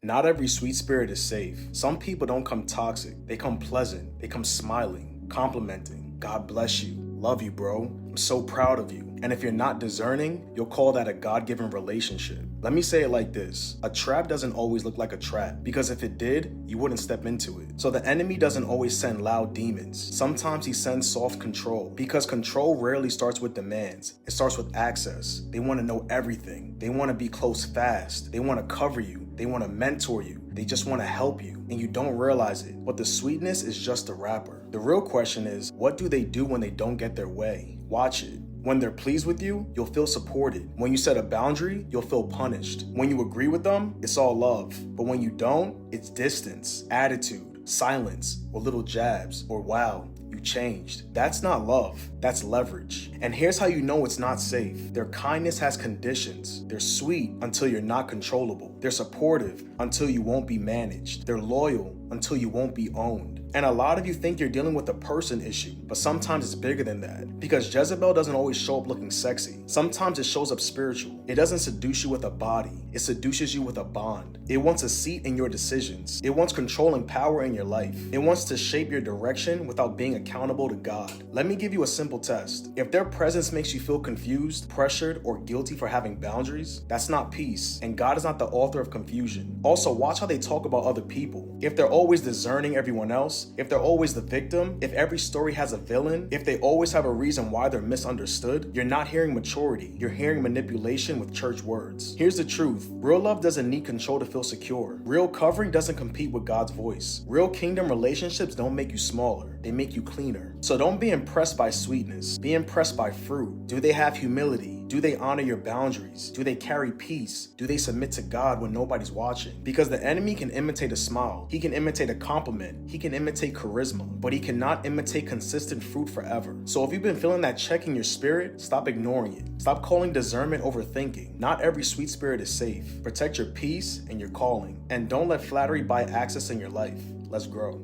Not every sweet spirit is safe. Some people don't come toxic. They come pleasant. They come smiling, complimenting. God bless you. Love you, bro. I'm so proud of you. And if you're not discerning, you'll call that a God-given relationship. Let me say it like this. A trap doesn't always look like a trap, because if it did, you wouldn't step into it. So the enemy doesn't always send loud demons. Sometimes he sends soft control, because control rarely starts with demands. It starts with access. They want to know everything. They want to be close fast. They want to cover you. They want to mentor you. They just want to help you, and you don't realize it. But the sweetness is just a wrapper. The real question is, what do they do when they don't get their way? Watch it. When they're pleased with you, you'll feel supported. When you set a boundary, you'll feel punished. When you agree with them, it's all love. But when you don't, it's distance, attitude, silence, or little jabs, or wow, you changed. That's not love, that's leverage. And here's how you know it's not safe. Their kindness has conditions. They're sweet until you're not controllable. They're supportive until you won't be managed. They're loyal until you won't be owned. And a lot of you think you're dealing with a person issue, but sometimes it's bigger than that. Because Jezebel doesn't always show up looking sexy. Sometimes it shows up spiritual. It doesn't seduce you with a body. It seduces you with a bond. It wants a seat in your decisions. It wants control and power in your life. It wants to shape your direction without being accountable to God. Let me give you a simple test. If their presence makes you feel confused, pressured, or guilty for having boundaries, that's not peace, and God is not the author of confusion. Also, watch how they talk about other people. If they're always discerning everyone else, if they're always the victim, if every story has a villain, if they always have a reason why they're misunderstood, you're not hearing maturity, you're hearing manipulation with church words. Here's the truth. Real love doesn't need control to feel secure. Real covering doesn't compete with God's voice. Real kingdom relationships don't make you smaller, they make you cleaner. So don't be impressed by sweetness, be impressed by fruit. Do they have humility? Do they honor your boundaries? Do they carry peace? Do they submit to God when nobody's watching? Because the enemy can imitate a smile, he can imitate a compliment, he can imitate charisma, but he cannot imitate consistent fruit forever. So if you've been feeling that check in your spirit, stop ignoring it. Stop calling discernment overthinking. Not every sweet spirit is safe. Protect your peace and your calling. And don't let flattery buy access in your life. Let's grow.